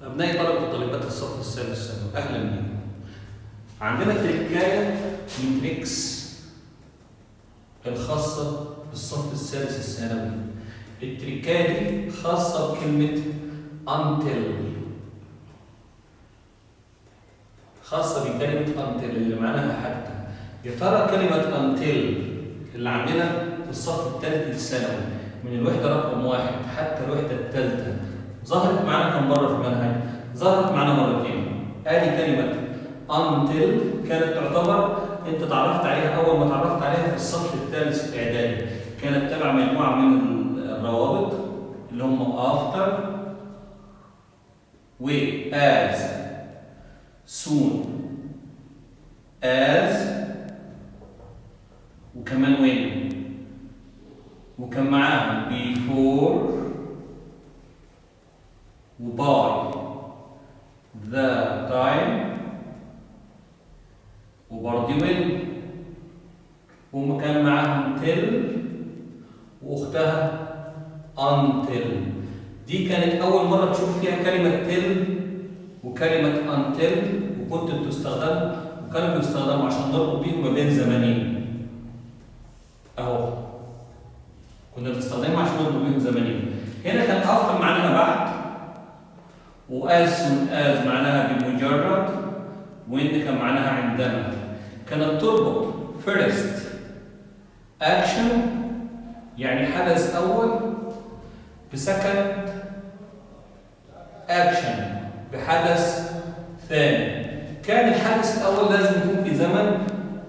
أبنائي طلبة وطالبات الصف الثالث ثانوي، أهلا بيكم. عندنا تريكاية من تريكس الخاصة بالصف الثالث الثانوي. التريكاية دي خاصة بكلمة until، خاصة بكلمة until اللي معناها حتى. يا ترى كلمة until اللي عندنا في الصف الثالث الثانوي من الوحدة رقم 1 حتى الوحدة الثالثة ظهرت معانا كم مرة في المنهج؟ ظهرت معانا مرتين. ادي كلمة until كانت تعتبر انت تعرفت عليها اول ما تعرفت عليها في الصف الثالث الاعدادي، كانت تبع مجموعة من الروابط اللي هم after و as soon as وكمان when، وكان معاهم before وباي the time وبرضه when، وكان معاهم till واختها until. دي كانت اول مره تشوف فيها كلمه till وكلمه until، وكنت بتستخدم وكانوا بيستخدموا عشان نربط بيهم ما بين زمانين. اهو كنا بنستخدمها عشان نربط بيهم زمانين. هنا كان after معناها بعد، وas soon as معناها بمجرد، وإن كان معناها عندما. كانت تربط first action يعني حدث أول بسكند action بحدث ثاني. كان الحدث الأول لازم يكون في زمن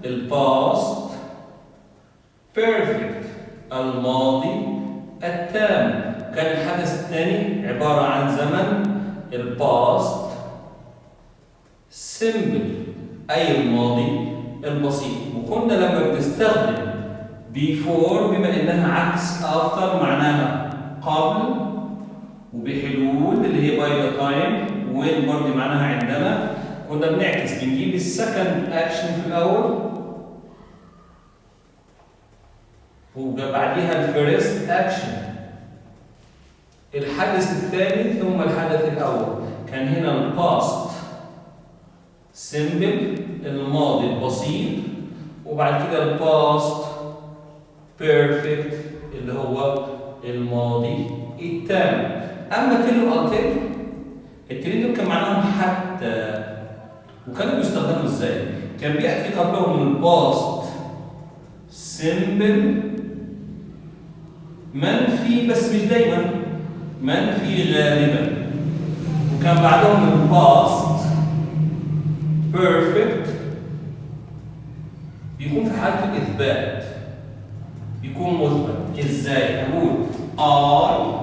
الباست perfect الماضي التام. كان الحدث الثاني عبارة عن زمن الباست سيمبل أي الماضي البسيط. وكنا لما بنستخدم before بما إنها عكس after معناها قبل وبحلول اللي هي by the time، when برضه معناها عندما، كنا بنعكس بنجيب السكند أكشن في الأول وبعديها الفيرست أكشن الحدث الثاني ثم الحدث الأول. كان هنا الباست سيمبل الماضي البسيط، وبعد كده الباست بيرفكت اللي هو الماضي التام. أما تل وأنتل التلين دول كان معناهم حتى، وكانوا بيستخدموا إزاي؟ كان بيأتي قبلهم الباست سيمبل منفي بس مش دايما، منفي غالبا، وكان بعدهم الباست بيرفكت بيكون في حالة الإثبات، بيكون مثبت. إزاي؟ أقول I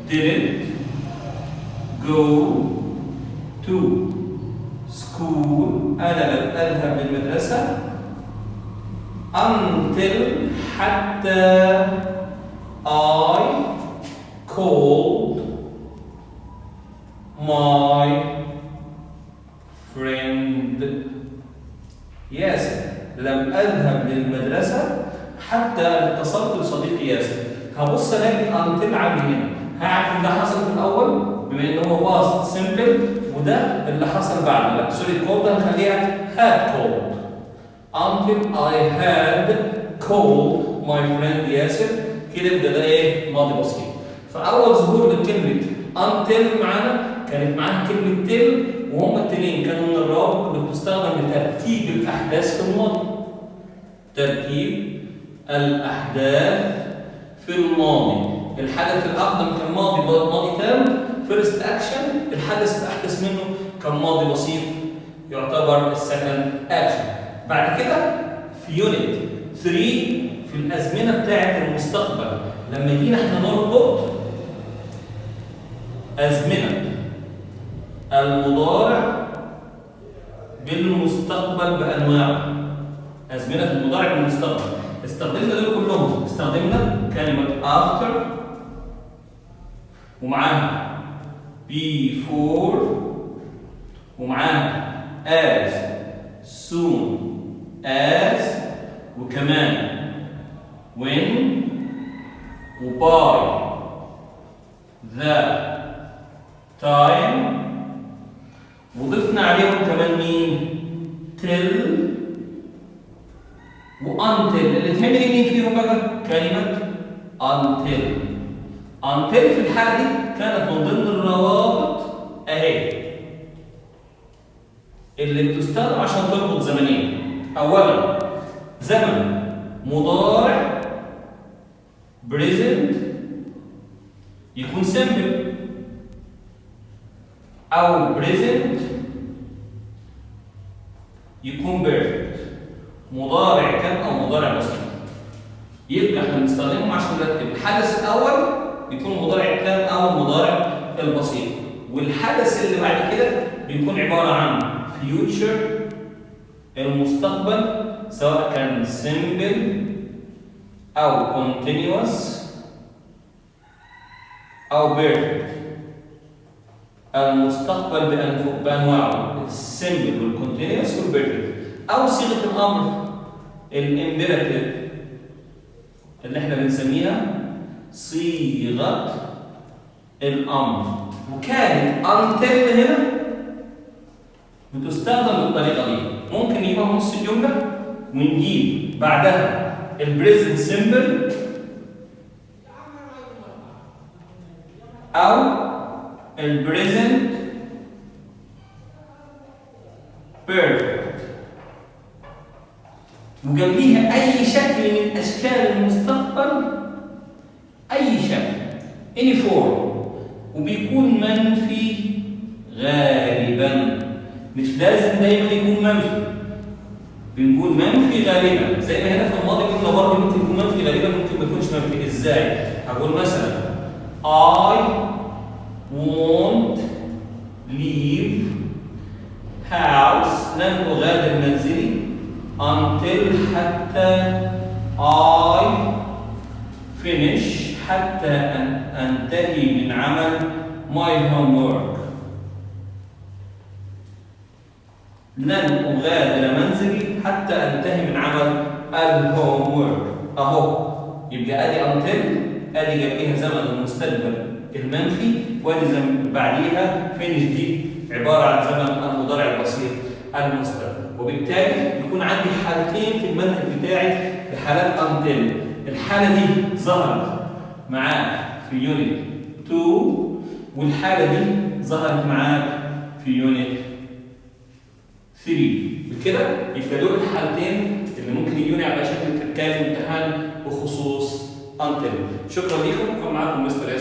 didn't go to school أنا لم أذهب للمدرسة until حتى I called my friend ياسر. لم أذهب للمدرسة حتى اتصلت بصديقي ياسر. هبص الاقي until عندي هنا، هعرف ان ده حصل في الأول بما إن هو past simple، وده اللي حصل بعده. لا سوري called هنخليها had called until I had called my friend ياسر. كده يبقى ده ايه؟ ماضي بسيط. فأول ظهور لكلمة until معانا كانت معاها كلمة till، وهما التنين كانوا من الروابط اللي بتستخدم لترتيب الأحداث في الماضي. ترتيب الأحداث في الماضي. الحدث الأقدم كان ماضي تام فيرست أكشن، الحدث الأحدث منه كان ماضي بسيط يعتبر السكند أكشن. بعد كده في يونت 3 في الأزمنة بتاعة المستقبل لما جينا احنا نربط أزمنة المضارع بالمستقبل بأنواعه. أزمنة المضارع بالمستقبل استخدمنا دول كلهم. استخدمنا كلمة after ومعاها before ومعاها as soon as وكمان when وby the تايم، وضفنا عليهم كمان مين؟ till وانتل. اللي تهمني مين فيهم بقى؟ كلمة until. until في الحالة دي كانت من ضمن الروابط اهي اللي بتستخدم عشان تربط زمنين. اولا زمن مضارع present يكون simple، او present يكون perfect، مضارع تام او مضارع بسيط. يبقى احنا بنستخدمهم عشان نرتب الحدث الاول يكون المضارع التام او المضارع البسيط، والحدث اللي بعد كده بيكون عباره عن future المستقبل سواء كان simple او continuous او perfect. المستقبل بانواعه السمبل والكونتينيوس والبيرفكت، او صيغه الامر الامبيراتيف اللي احنا بنسميها صيغه الامر. وكانت until هنا بتستخدم بالطريقه دي. ممكن يبقى نص الجمله ونجيب بعدها البريزنت سمبل او البريزنت بيرفكت، وجنبيها اي شكل من اشكال المستقبل، اي شكل any form، وبيكون منفي غالبا. مش لازم دايما يكون منفي، بنقول منفي غالبا. زي ما هنا في الماضي قلنا برضه ممكن يكون منفي غالبا، ممكن ما يكونش منفي. ازاي؟ هقول مثلا I won't leave house، لن أغادر منزلي until حتى I finish، حتى أن أنتهي من عمل my homework. لن أغادر منزلي حتى أنتهي من عمل الhomework. أهو يبقى أدي until، أدي جنبيها زمن المستقبل المنفي، وادي بعديها فينش دي عباره عن زمن المضارع البسيط المستقبل. وبالتالي يكون عندي حالتين في المنهج بتاعي بحالات until. الحاله دي ظهرت معاك في يونت 2، والحاله دي ظهرت معاك في يونت 3. بكده يبقى دول الحالتين اللي ممكن يجوني على شكل تركيب في امتحان بخصوص until. شكرا لكم، كان معاكم مستر ياسر.